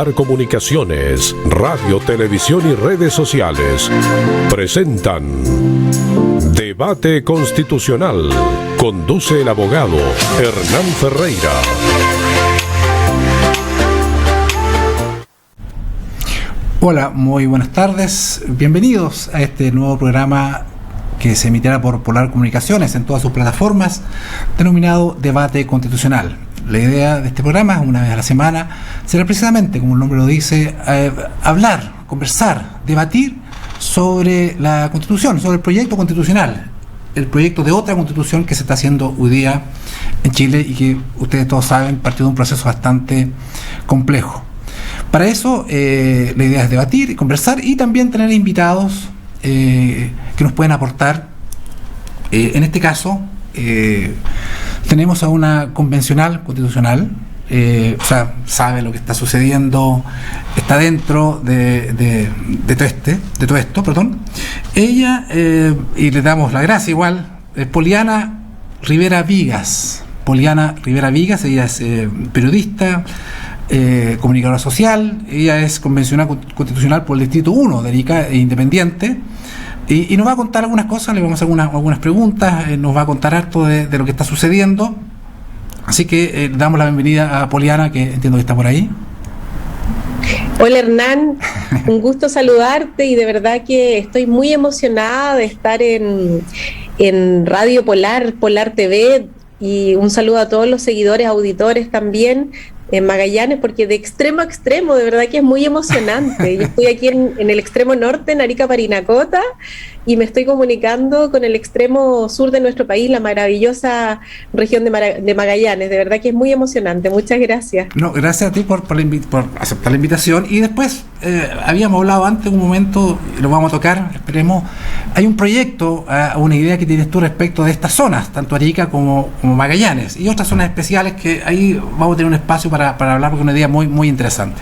Polar Comunicaciones, radio, televisión y redes sociales presentan Debate Constitucional. Conduce el abogado Hernán Ferreira. Hola, muy buenas tardes. Bienvenidos a este nuevo programa que se emitirá por Polar Comunicaciones en todas sus plataformas, denominado Debate Constitucional. La idea de este programa, una vez a la semana, será precisamente, como el nombre lo dice, hablar, conversar, debatir sobre la Constitución, sobre el proyecto constitucional, el proyecto de otra Constitución que se está haciendo hoy día en Chile y que ustedes todos saben, partió de un proceso bastante complejo. Para eso, la idea es debatir y conversar y también tener invitados que nos pueden aportar. En este caso, tenemos a una convencional constitucional, sabe lo que está sucediendo, está dentro de todo esto. Ella, y le damos la gracia igual, Poliana Rivera Vigas. Ella es periodista, comunicadora social, ella es convencional constitucional por el Distrito 1 de Arica, independiente, y nos va a contar algunas cosas, le vamos a hacer algunas preguntas, nos va a contar harto de lo que está sucediendo, así que damos la bienvenida a Poliana, que entiendo que está por ahí. Hola Hernán, un gusto saludarte y de verdad que estoy muy emocionada de estar en Radio Polar TV, y un saludo a todos los seguidores, auditores también en Magallanes, porque de extremo a extremo, de verdad que es muy emocionante. Yo estoy aquí en el extremo norte, en Arica, Parinacota, y me estoy comunicando con el extremo sur de nuestro país, la maravillosa región de Magallanes. De verdad que es muy emocionante. Muchas gracias. No, gracias a ti por aceptar la invitación. Y después, habíamos hablado antes un momento, lo vamos a tocar, esperemos. Hay un proyecto, una idea que tienes tú respecto de estas zonas, tanto Arica como Magallanes, y otras zonas especiales que ahí vamos a tener un espacio para hablar, porque es una idea muy, muy interesante.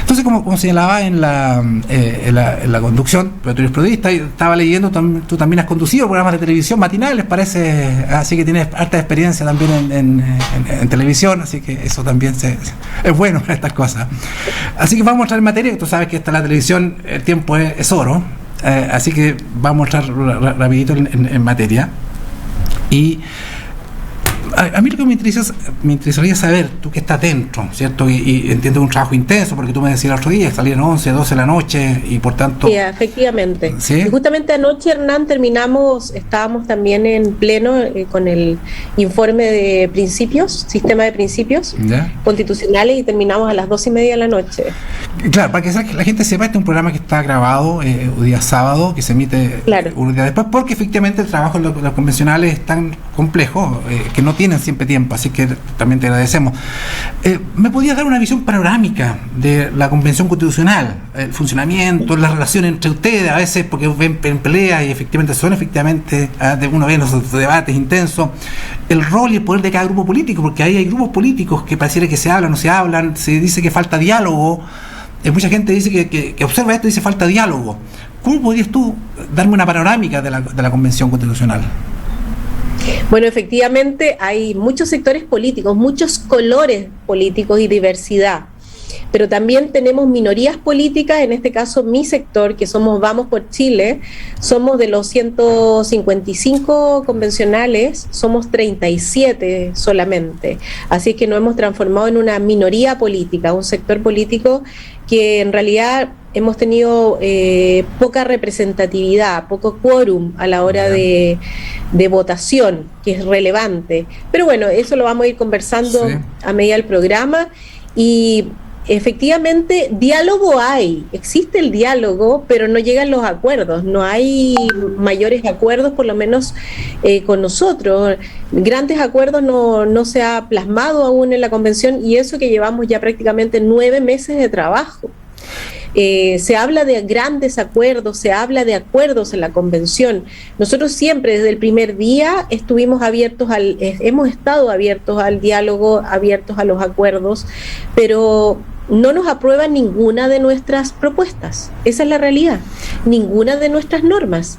Entonces, como señalaba en la conducción, pero tú eres periodista y estaba leyendo, tú también has conducido programas de televisión matinales, parece, así que tienes harta experiencia también en televisión, así que eso también es bueno para estas cosas. Así que vamos a entrar en materia, tú sabes que esta la televisión, el tiempo es oro, así que vamos a entrar rapidito en materia. Y a mí lo que me interesaría saber, tú que estás dentro, ¿cierto? Y entiendo un trabajo intenso, porque tú me decías el otro día, salían 11, 12 de la noche, y por tanto... Sí, efectivamente. ¿Sí? Y justamente anoche, Hernán, estábamos también en pleno con el informe de principios, sistema de principios constitucionales, y terminamos a las 2:30 de la noche. Claro, para que la gente sepa, este es un programa que está grabado un día sábado, que se emite un día después, porque efectivamente el trabajo de los convencionales es tan complejo que no tienen siempre tiempo, así que también te agradecemos. ¿Me podías dar una visión panorámica de la Convención Constitucional, el funcionamiento, la relación entre ustedes, a veces porque ven peleas y efectivamente uno ve los debates intensos, el rol y el poder de cada grupo político, porque ahí hay grupos políticos que pareciera que se hablan, no se hablan, se dice que falta diálogo, mucha gente dice que observa esto y dice falta diálogo. ¿Cómo podrías tú darme una panorámica de la Convención Constitucional? Bueno, efectivamente hay muchos sectores políticos, muchos colores políticos y diversidad, pero también tenemos minorías políticas, en este caso mi sector, que somos Vamos por Chile, somos de los 155 convencionales, somos 37 solamente, así que nos hemos transformado en una minoría política, un sector político que en realidad hemos tenido poca representatividad, poco quórum a la hora de votación, que es relevante. Pero bueno, eso lo vamos a ir conversando a medida del programa. Y efectivamente, diálogo existe el diálogo, pero no llegan los acuerdos, no hay mayores acuerdos, por lo menos con nosotros. Grandes acuerdos no se ha plasmado aún en la convención, y eso que llevamos ya prácticamente 9 meses de trabajo. Se habla de grandes acuerdos, se habla de acuerdos en la convención. Nosotros siempre, desde el primer día, hemos estado abiertos al diálogo, abiertos a los acuerdos, pero no nos aprueban ninguna de nuestras propuestas. Esa es la realidad. Ninguna de nuestras normas.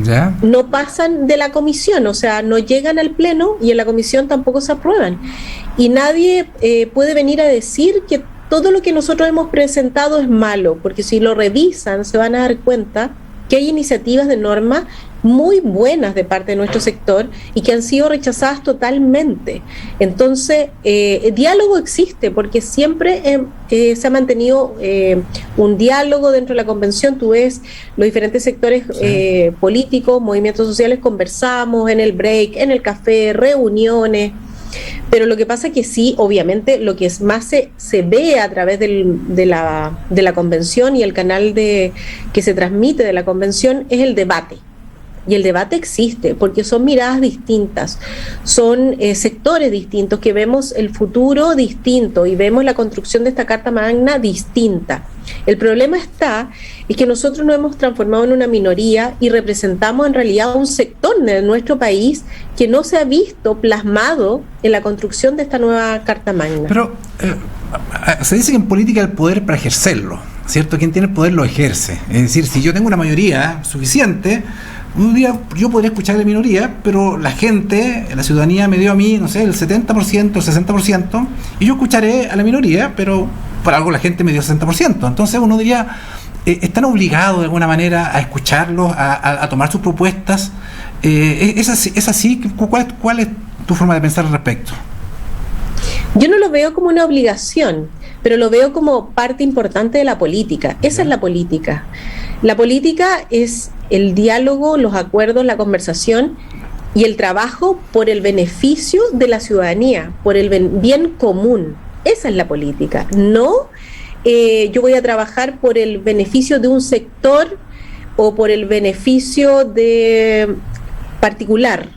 ¿Ya? No pasan de la comisión, o sea, no llegan al pleno y en la comisión tampoco se aprueban. Y nadie puede venir a decir que todo lo que nosotros hemos presentado es malo, porque si lo revisan se van a dar cuenta que hay iniciativas de norma muy buenas de parte de nuestro sector y que han sido rechazadas totalmente. Entonces, el diálogo existe porque siempre se ha mantenido un diálogo dentro de la convención. Tú ves los diferentes sectores políticos, movimientos sociales, conversamos en el break, en el café, reuniones. Pero lo que pasa es que sí, obviamente, lo que más se ve a través de la convención y el canal que se transmite de la convención es el debate. Y el debate existe porque son miradas distintas, son sectores distintos, que vemos el futuro distinto y vemos la construcción de esta Carta Magna distinta. El problema es que nosotros nos hemos transformado en una minoría y representamos en realidad un sector de nuestro país que no se ha visto plasmado en la construcción de esta nueva Carta Magna. Pero se dice que en política el poder para ejercerlo, ¿cierto? Quien tiene el poder lo ejerce. Es decir, si yo tengo una mayoría suficiente, un día yo podría escuchar a la minoría, pero la gente, la ciudadanía me dio a mí, no sé, el 70%, el 60%, y yo escucharé a la minoría, pero por algo la gente me dio el 60%. Entonces uno diría, ¿están obligados de alguna manera a escucharlos, a tomar sus propuestas? ¿Es así? ¿Cuál es tu forma de pensar al respecto? Yo no lo veo como una obligación, pero lo veo como parte importante de la política. Esa es la política. La política es el diálogo, los acuerdos, la conversación y el trabajo por el beneficio de la ciudadanía, por el bien común. Esa es la política. No yo voy a trabajar por el beneficio de un sector o por el beneficio de particular.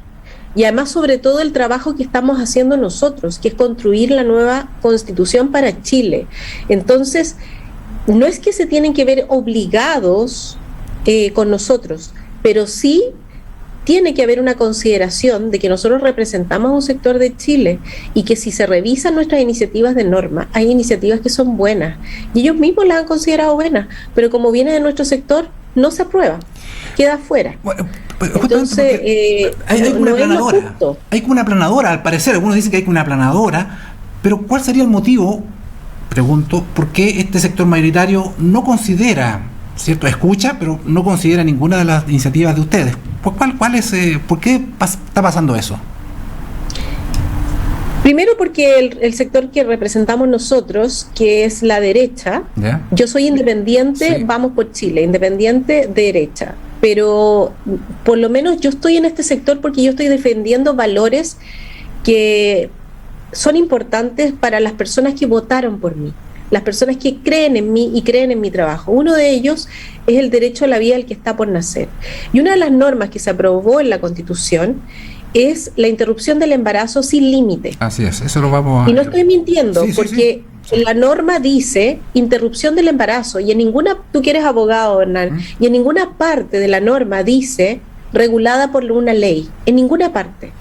Y además, sobre todo, el trabajo que estamos haciendo nosotros, que es construir la nueva Constitución para Chile. Entonces, no es que se tienen que ver obligados con nosotros, pero sí tiene que haber una consideración de que nosotros representamos un sector de Chile y que si se revisan nuestras iniciativas de norma, hay iniciativas que son buenas y ellos mismos las han considerado buenas, pero como viene de nuestro sector, no se aprueba, queda fuera. Bueno, entonces, hay no una es lo aplanadora. justo. Hay como una aplanadora, al parecer. Algunos dicen que hay una aplanadora, pero ¿cuál sería el motivo, pregunto, por qué este sector mayoritario no considera, cierto, escucha, pero no considera ninguna de las iniciativas de ustedes? ¿Por qué está pasando eso? Primero porque el sector que representamos nosotros, que es la derecha, ¿Ya? Yo soy independiente, sí. Vamos por Chile, independiente derecha, pero por lo menos yo estoy en este sector porque yo estoy defendiendo valores que son importantes para las personas que votaron por mí, las personas que creen en mí y creen en mi trabajo. Uno de ellos es el derecho a la vida del que está por nacer. Y una de las normas que se aprobó en la Constitución es la interrupción del embarazo sin límite. Así es, eso lo vamos a... Y no estoy mintiendo, sí, porque la norma dice interrupción del embarazo, y en ninguna, tú que eres abogado, Hernán, y en ninguna parte de la norma dice regulada por una ley, en ninguna parte.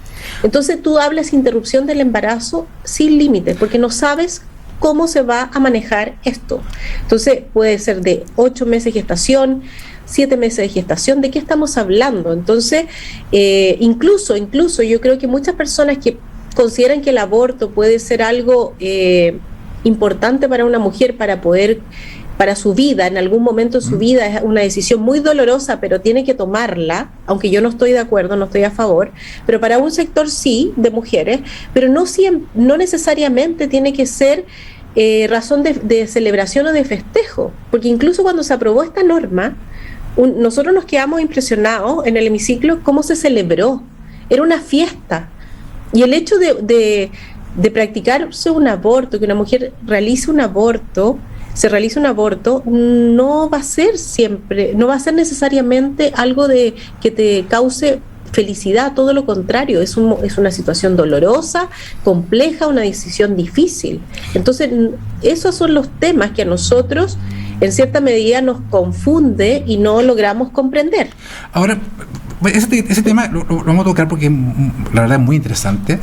Entonces tú hablas interrupción del embarazo sin límite, porque no sabes cómo se va a manejar esto. Entonces puede ser de 8 meses de gestación, 7 meses de gestación, ¿de qué estamos hablando? Entonces, incluso yo creo que muchas personas que consideran que el aborto puede ser algo importante para una mujer para su vida, en algún momento de su vida, es una decisión muy dolorosa, pero tiene que tomarla, aunque yo no estoy de acuerdo, no estoy a favor, pero para un sector sí, de mujeres, pero no necesariamente tiene que ser razón de celebración o de festejo, porque incluso cuando se aprobó esta norma, nosotros nos quedamos impresionados en el hemiciclo cómo se celebró. Era una fiesta. Y el hecho de practicarse un aborto, que una mujer realice un aborto, no va a ser siempre, no va a ser necesariamente algo que te cause felicidad, todo lo contrario, es una situación dolorosa, compleja, una decisión difícil. Entonces, esos son los temas que a nosotros en cierta medida nos confunde y no logramos comprender. Ahora, ese tema lo vamos a tocar porque la verdad es muy interesante,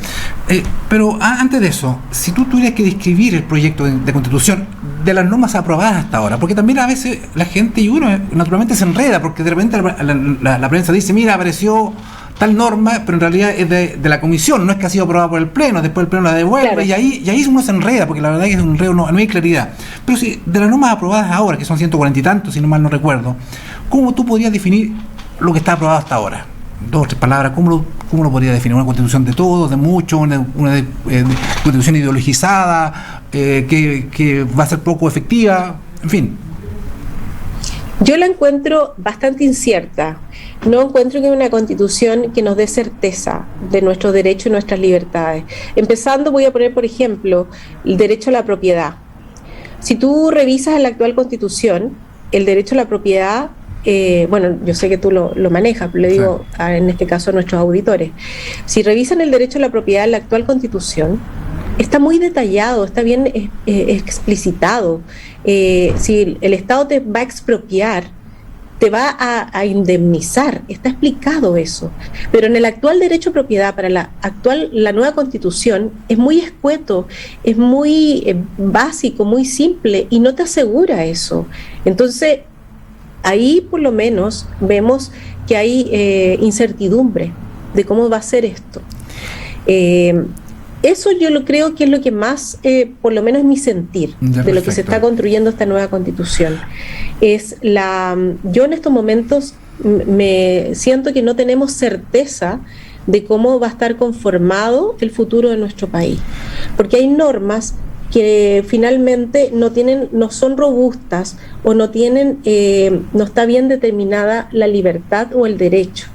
pero antes de eso, si tú tuvieras que describir el proyecto de Constitución de las normas aprobadas hasta ahora, porque también a veces la gente y uno naturalmente se enreda, porque de repente la prensa dice, mira, apareció tal norma, pero en realidad es de la comisión, no es que ha sido aprobada por el Pleno, después el Pleno la devuelve, claro. y ahí uno se enreda, porque la verdad es que es un enredo, no hay claridad. Pero si de las normas aprobadas ahora, que son 140 y tantos, si no mal no recuerdo, ¿cómo tú podrías definir lo que está aprobado hasta ahora? 2 o 3 palabras, ¿cómo lo podrías definir? ¿Una constitución de todos, de muchos, una constitución ideologizada, que va a ser poco efectiva, en fin? Yo la encuentro bastante incierta. No encuentro que una constitución que nos dé certeza de nuestros derechos y nuestras libertades. Empezando, voy a poner, por ejemplo, el derecho a la propiedad. Si tú revisas la actual constitución, el derecho a la propiedad, bueno, yo sé que tú lo manejas, pero le digo en este caso a nuestros auditores. Si revisan el derecho a la propiedad en la actual constitución, está muy detallado, está bien explicitado. Si el Estado te va a expropiar, te va a indemnizar, está explicado eso. Pero en el actual derecho a propiedad, para la nueva constitución, es muy escueto, es muy básico, muy simple, y no te asegura eso. Entonces, ahí por lo menos vemos que hay incertidumbre de cómo va a ser esto. Eso yo lo creo que es lo que más, por lo menos mi sentir, de lo que se está construyendo esta nueva constitución. Yo en estos momentos me siento que no tenemos certeza de cómo va a estar conformado el futuro de nuestro país, porque hay normas que finalmente no son robustas o no está bien determinada la libertad o el derecho.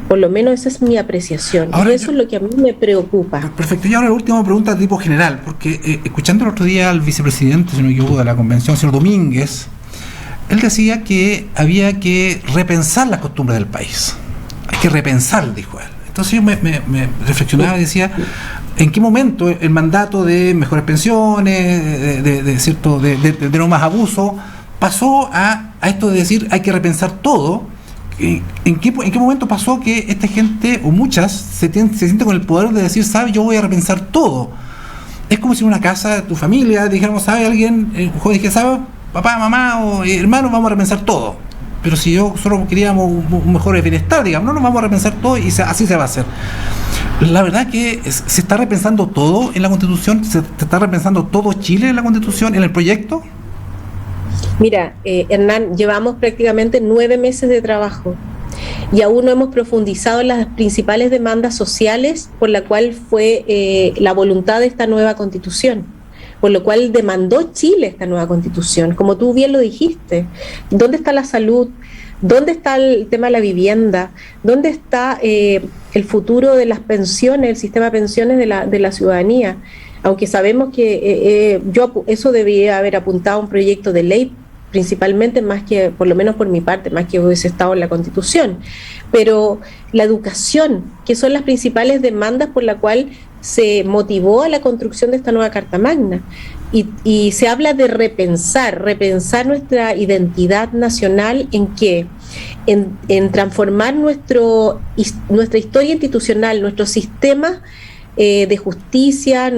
Por lo menos esa es mi apreciación. Ahora, eso es lo que a mí me preocupa. Perfecto. Y ahora la última pregunta de tipo general, porque escuchando el otro día al vicepresidente, si no me equivoco, de la convención, señor Domínguez, él decía que había que repensar las costumbres del país. Hay que repensar, dijo él. Entonces yo me reflexionaba y decía, ¿en qué momento el mandato de mejores pensiones, de no más abuso, pasó a esto de decir hay que repensar todo? ¿En qué momento pasó que esta gente, o muchas, se siente con el poder de decir, ¿sabes? Yo voy a repensar todo? Es como si en una casa, tu familia, dijéramos, ¿sabe? Alguien, un joven que sabe, papá, mamá o hermano, vamos a repensar todo. Pero si yo solo queríamos un mejor bienestar, digamos, no nos vamos a repensar todo y así se va a hacer. La verdad que se está repensando todo en la Constitución, se está repensando todo Chile en la Constitución, en el proyecto. Mira, Hernán, llevamos prácticamente 9 meses de trabajo y aún no hemos profundizado en las principales demandas sociales por la cual fue la voluntad de esta nueva Constitución, por lo cual demandó Chile esta nueva Constitución, como tú bien lo dijiste. ¿Dónde está la salud? ¿Dónde está el tema de la vivienda? ¿Dónde está el futuro de las pensiones, el sistema de pensiones de la ciudadanía? Aunque sabemos que eso debía haber apuntado a un proyecto de ley, principalmente, más que, por lo menos por mi parte, más que hubiese estado en la Constitución. Pero la educación, que son las principales demandas por la cual se motivó a la construcción de esta nueva Carta Magna. Y se habla de repensar nuestra identidad nacional. ¿En qué? En transformar nuestra historia institucional, nuestro sistema de justicia,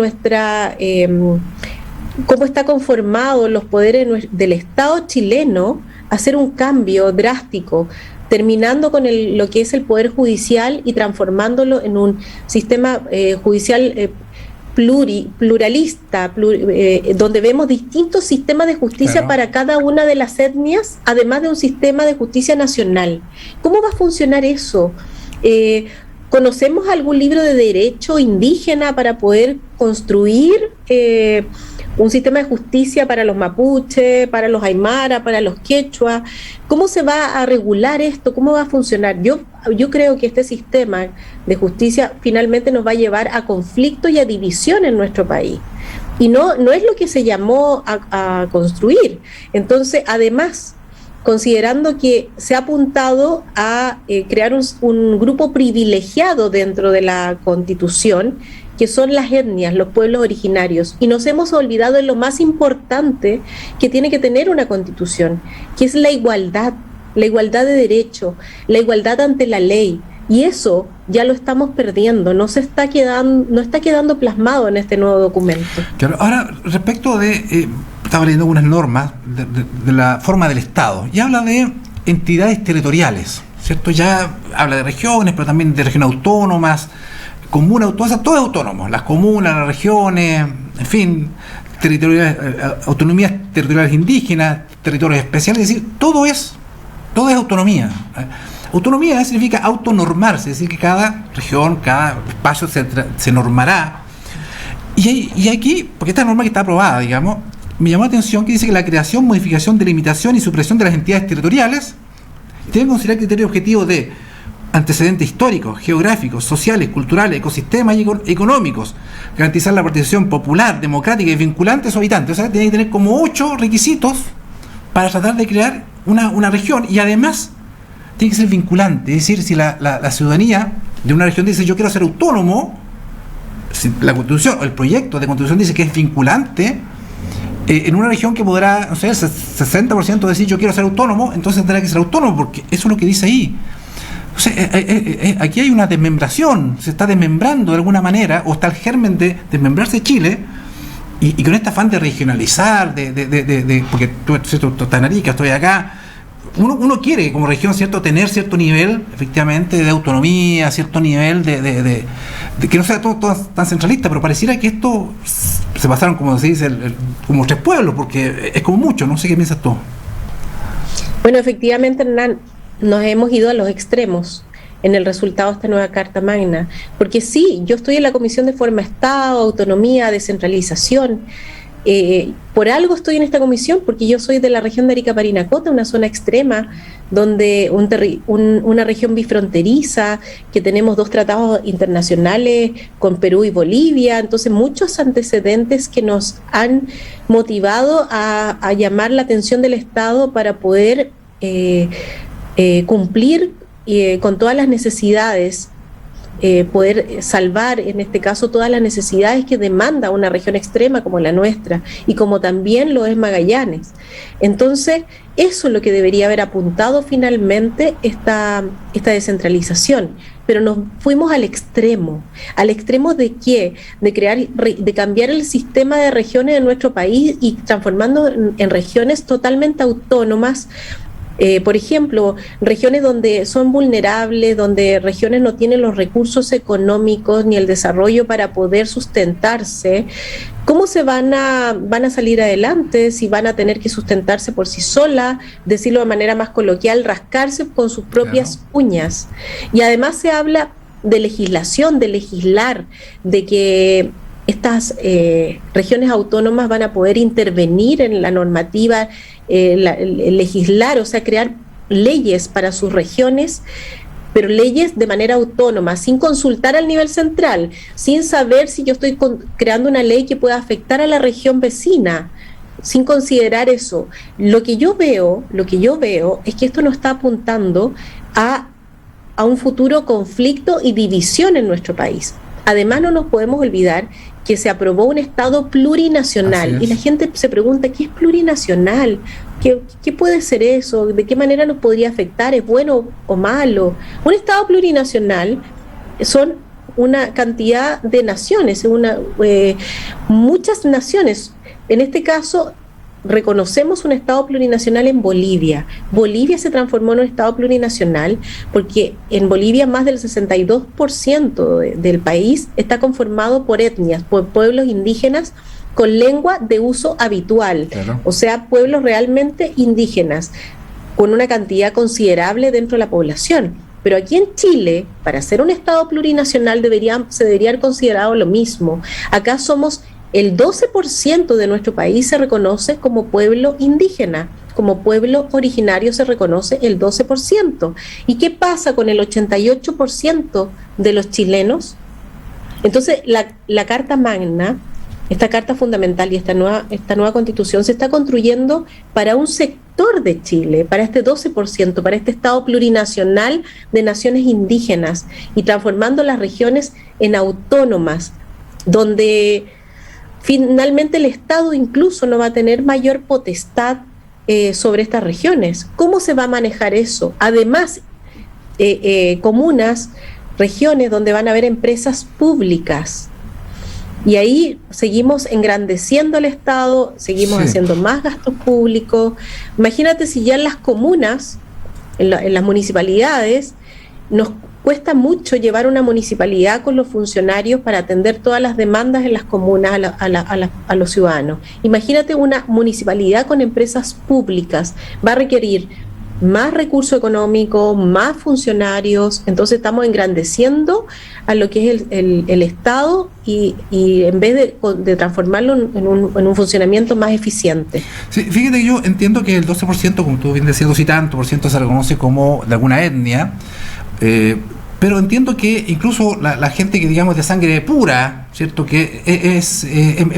cómo está conformado los poderes del Estado chileno, hacer un cambio drástico, terminando con lo que es el Poder Judicial y transformándolo en un sistema judicial pluralista, donde vemos distintos sistemas de justicia, claro, para cada una de las etnias, además de un sistema de justicia nacional. ¿Cómo va a funcionar eso? ¿Conocemos algún libro de derecho indígena para poder construir un sistema de justicia para los mapuches, para los aymara, para los quechua? ¿Cómo se va a regular esto? ¿Cómo va a funcionar? Yo creo que este sistema de justicia finalmente nos va a llevar a conflictos y a división en nuestro país. Y no es lo que se llamó a construir. Entonces, además, considerando que se ha apuntado a crear un grupo privilegiado dentro de la Constitución, que son las etnias, los pueblos originarios, y nos hemos olvidado de lo más importante que tiene que tener una Constitución, que es la igualdad de derechos, la igualdad ante la ley, y eso ya lo estamos perdiendo, no está quedando plasmado en este nuevo documento. Claro. Ahora, respecto de estaba leyendo algunas normas de la forma del Estado, y habla de entidades territoriales, ¿cierto? Ya habla de regiones, pero también de regiones autónomas, comunas autónomas, todo es autónomo, las comunas, las regiones, en fin, autonomías territoriales indígenas, territorios especiales, es decir, todo es autonomía. Autonomía significa autonormarse, es decir, que cada región, cada espacio se normará. Y aquí, porque esta norma que está aprobada, digamos, me llamó la atención que dice que la creación, modificación, delimitación y supresión de las entidades territoriales tiene que considerar criterios objetivos de antecedentes históricos, geográficos, sociales, culturales, ecosistemas y económicos, garantizar la participación popular, democrática y vinculante de sus habitantes. O sea, tiene que tener como 8 requisitos para tratar de crear una región, y además tiene que ser vinculante. Es decir, si la ciudadanía de una región dice yo quiero ser autónomo, si la Constitución o el proyecto de Constitución dice que es vinculante, en una región que podrá, no sé, el 60% decir yo quiero ser autónomo, entonces tendrá que ser autónomo, porque eso es lo que dice ahí. O sea, aquí hay una desmembración, se está desmembrando de alguna manera, o está el germen de desmembrarse Chile, y con este afán de regionalizar, porque tú estás en Arica, estoy acá, uno quiere como región, ¿cierto?, tener cierto nivel, efectivamente, de autonomía, cierto nivel de que no sea todo tan centralista, pero pareciera que esto se pasaron, como se dice, como 3 pueblos, porque es como mucho. No sé qué piensas tú. Bueno, efectivamente, Hernán, nos hemos ido a los extremos en el resultado de esta nueva Carta Magna, porque sí, yo estoy en la Comisión de Forma Estado, Autonomía, Descentralización. Por algo estoy en esta comisión, porque yo soy de la región de Arica-Parinacota, una zona extrema, donde una región bifronteriza, que tenemos 2 tratados internacionales con Perú y Bolivia, entonces muchos antecedentes que nos han motivado a llamar la atención del Estado para poder cumplir con todas las necesidades, poder salvar, en este caso, todas las necesidades que demanda una región extrema como la nuestra, y como también lo es Magallanes. Entonces, eso es lo que debería haber apuntado finalmente esta descentralización. Pero nos fuimos al extremo de ¿qué? De cambiar el sistema de regiones de nuestro país y transformando en regiones totalmente autónomas. Por ejemplo, regiones donde son vulnerables, donde regiones no tienen los recursos económicos ni el desarrollo para poder sustentarse. ¿Cómo se van a salir adelante si van a tener que sustentarse por sí solas, decirlo de manera más coloquial, rascarse con sus propias uñas? Y además se habla de legislación, de legislar, de que estas regiones autónomas van a poder intervenir en la normativa, legislar, o sea, crear leyes para sus regiones, pero leyes de manera autónoma, sin consultar al nivel central, sin saber si yo estoy creando una ley que pueda afectar a la región vecina, sin considerar eso. Lo que yo veo es que esto nos está apuntando a un futuro conflicto y división en nuestro país. Además, no nos podemos olvidar que se aprobó un Estado plurinacional, y la gente se pregunta, ¿qué es plurinacional? ¿Qué puede ser eso? ¿De qué manera nos podría afectar? ¿Es bueno o malo? Un Estado plurinacional son una cantidad de naciones, muchas naciones. En este caso, reconocemos un Estado plurinacional en Bolivia. Bolivia se transformó en un Estado plurinacional porque en Bolivia más del 62% del país está conformado por etnias, por pueblos indígenas con lengua de uso habitual. Claro. O sea, pueblos realmente indígenas, con una cantidad considerable dentro de la población. Pero aquí en Chile, para ser un Estado plurinacional, se debería haber considerado lo mismo. Acá somos el 12% de nuestro país se reconoce como pueblo indígena, como pueblo originario se reconoce el 12%. ¿Y qué pasa con el 88% de los chilenos? Entonces, la Carta Magna, esta Carta Fundamental y esta nueva Constitución se está construyendo para un sector de Chile, para este 12%, para este Estado plurinacional de naciones indígenas, y transformando las regiones en autónomas, donde finalmente el Estado incluso no va a tener mayor potestad sobre estas regiones. ¿Cómo se va a manejar eso? Además, comunas, regiones donde van a haber empresas públicas. Y ahí seguimos engrandeciendo al Estado, seguimos haciendo más gastos públicos. Imagínate si ya en las comunas en las municipalidades nos cuesta mucho llevar una municipalidad con los funcionarios para atender todas las demandas en las comunas a los ciudadanos. Imagínate una municipalidad con empresas públicas, va a requerir más recurso económico, más funcionarios, entonces estamos engrandeciendo a lo que es el Estado y en vez de transformarlo en un funcionamiento más eficiente. Sí, fíjate que yo entiendo que el 12%, como tú bien decías, 12 y tanto por ciento se reconoce como de alguna etnia, pero entiendo que incluso la gente que digamos de sangre pura, ¿cierto?, que es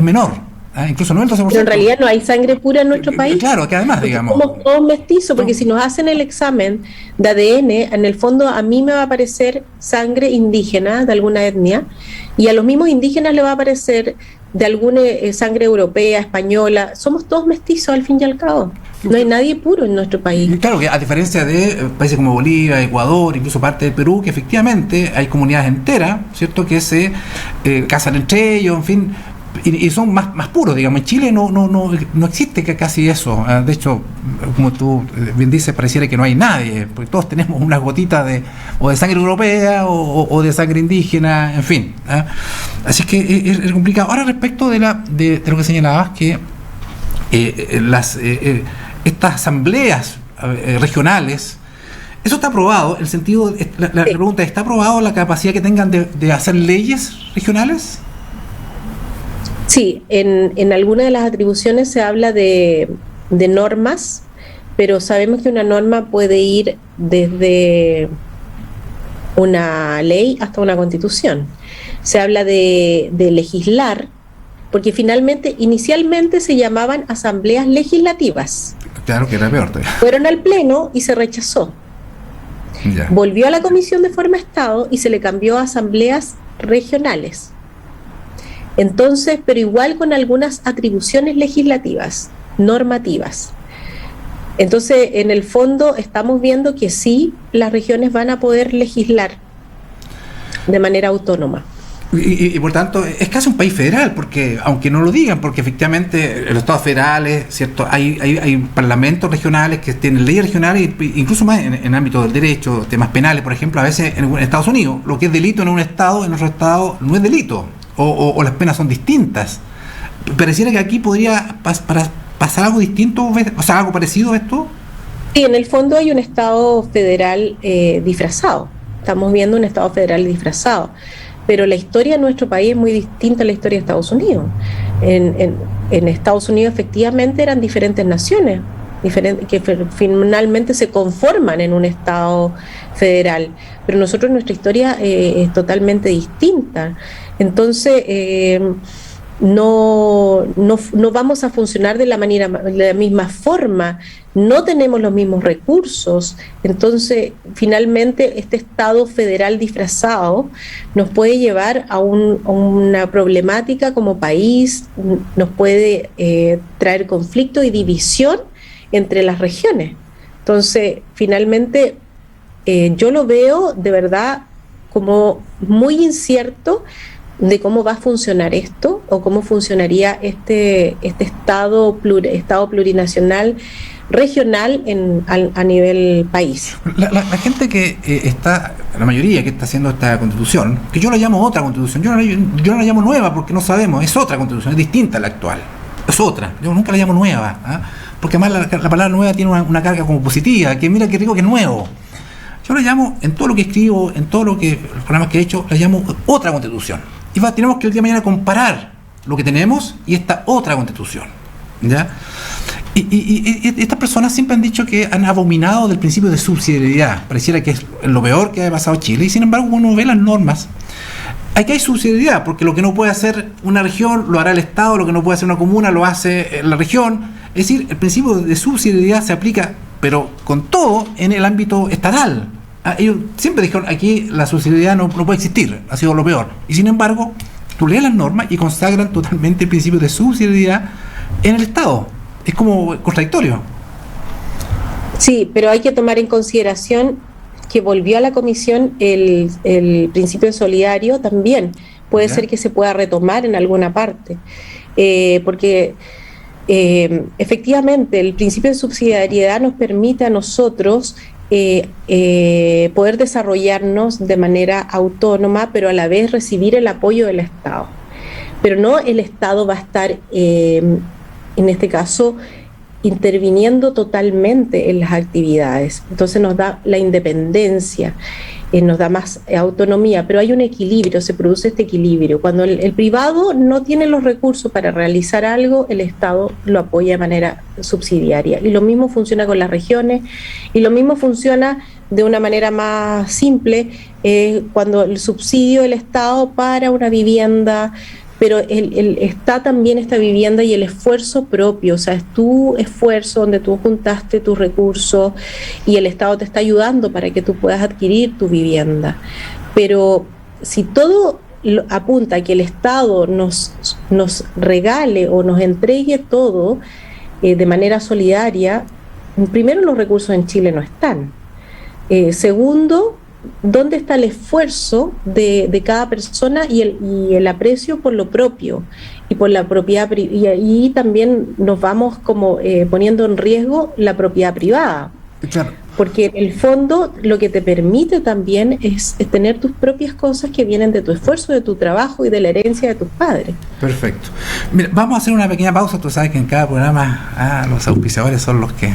menor. Incluso no el 12%. Pero en realidad no hay sangre pura en nuestro país. Claro, que además, digamos. Somos todos mestizos, porque si nos hacen el examen de ADN, en el fondo a mí me va a aparecer sangre indígena de alguna etnia, y a los mismos indígenas le va a aparecer de alguna sangre europea, española. Somos todos mestizos al fin y al cabo. No hay nadie puro en nuestro país. Claro que a diferencia de países como Bolivia, Ecuador, incluso parte de Perú, que efectivamente hay comunidades enteras, ¿cierto?, que se casan entre ellos, en fin, y son más puros, digamos. En Chile no existe casi eso. De hecho, como tú bien dices, pareciera que no hay nadie, porque todos tenemos unas gotitas de sangre europea o de sangre indígena, en fin. Así es que es complicado. Ahora, respecto de lo que señalabas, que estas asambleas regionales, eso está aprobado, el sentido, la pregunta, ¿está aprobado la capacidad que tengan de hacer leyes regionales? Sí, en alguna de las atribuciones se habla de normas, pero sabemos que una norma puede ir desde una ley hasta una constitución. Se habla de legislar, porque inicialmente se llamaban asambleas legislativas. Claro que era peor todavía. Fueron al Pleno y se rechazó. Ya. Volvió a la Comisión de Forma Estado y se le cambió a asambleas regionales. Entonces, pero igual con algunas atribuciones legislativas, normativas. Entonces, en el fondo estamos viendo que sí, las regiones van a poder legislar de manera autónoma. Y por tanto, es casi un país federal, porque aunque no lo digan, porque efectivamente los estados federales, ¿cierto?, hay parlamentos regionales que tienen leyes regionales, incluso más en ámbito del derecho, temas penales, por ejemplo, a veces en Estados Unidos, lo que es delito en un estado, en otro estado no es delito. O las penas son distintas. Pareciera que aquí podría pasar algo distinto, o sea, algo parecido a esto. Sí, en el fondo hay un Estado federal disfrazado. Estamos viendo un Estado federal disfrazado. Pero la historia de nuestro país es muy distinta a la historia de Estados Unidos. En Estados Unidos efectivamente eran diferentes naciones, que finalmente se conforman en un Estado federal. Pero nosotros, nuestra historia es totalmente distinta. Entonces, no vamos a funcionar de la misma forma, no tenemos los mismos recursos. Entonces, finalmente, este Estado federal disfrazado nos puede llevar a una problemática como país, nos puede traer conflicto y división entre las regiones. Entonces, finalmente, yo lo veo de verdad como muy incierto de cómo va a funcionar esto o cómo funcionaría este estado plurinacional regional a nivel país. La gente que la mayoría que está haciendo esta constitución, que yo la llamo otra constitución, yo no la llamo nueva porque no sabemos, es otra constitución, es distinta a la actual, es otra, yo nunca la llamo nueva, porque además la palabra nueva tiene una carga como positiva, que mira qué rico que es nuevo. Yo la llamo, en todo lo que escribo, en todo los programas que he hecho, la llamo otra constitución. Y tenemos que el día de mañana comparar lo que tenemos y esta otra constitución, ¿ya? Y estas personas siempre han dicho que han abominado del principio de subsidiariedad. Pareciera que es lo peor que ha pasado Chile, y sin embargo uno ve las normas. Aquí hay subsidiariedad, porque lo que no puede hacer una región lo hará el Estado, lo que no puede hacer una comuna lo hace la región. Es decir, el principio de subsidiariedad se aplica, pero con todo en el ámbito estatal. Ellos siempre dijeron, aquí la subsidiariedad no puede existir, ha sido lo peor. Y sin embargo, tú lees las normas y consagran totalmente el principio de subsidiariedad en el Estado. Es como contradictorio. Sí, pero hay que tomar en consideración que volvió a la comisión el principio solidario también. Puede ser que se pueda retomar en alguna parte. Porque efectivamente el principio de subsidiariedad nos permite a nosotros poder desarrollarnos de manera autónoma, pero a la vez recibir el apoyo del Estado. Pero no el Estado va a estar, en este caso, interviniendo totalmente en las actividades. Entonces nos da la independencia, nos da más autonomía, pero hay un equilibrio, se produce este equilibrio. Cuando el privado no tiene los recursos para realizar algo, el Estado lo apoya de manera subsidiaria. Y lo mismo funciona con las regiones, y lo mismo funciona de una manera más simple cuando el subsidio del Estado para una vivienda, pero está también esta vivienda y el esfuerzo propio, o sea, es tu esfuerzo donde tú juntaste tus recursos y el Estado te está ayudando para que tú puedas adquirir tu vivienda. Pero si todo apunta a que el Estado nos regale o nos entregue todo de manera solidaria, primero, los recursos en Chile no están. Segundo, ¿dónde está el esfuerzo de cada persona y el aprecio por lo propio y por la propiedad? Y ahí también nos vamos como poniendo en riesgo la propiedad privada. Claro. Porque en el fondo lo que te permite también es tener tus propias cosas que vienen de tu esfuerzo, de tu trabajo y de la herencia de tus padres. Perfecto. Mira, vamos a hacer una pequeña pausa. Tú sabes que en cada programa los auspiciadores son los que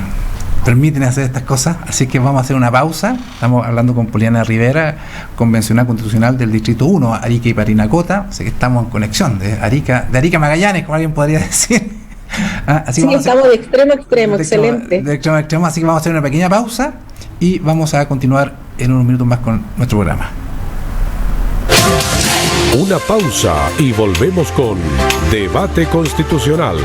permiten hacer estas cosas, así que vamos a hacer una pausa. Estamos hablando con Poliana Rivera, convencional constitucional del Distrito 1, Arica y Parinacota, así que estamos en conexión de Arica Magallanes, como alguien podría decir. Así sí, estamos de extremo a extremo, excelente. De extremo a extremo, así que vamos a hacer una pequeña pausa y vamos a continuar en unos minutos más con nuestro programa. Una pausa y volvemos con Debate Constitucional.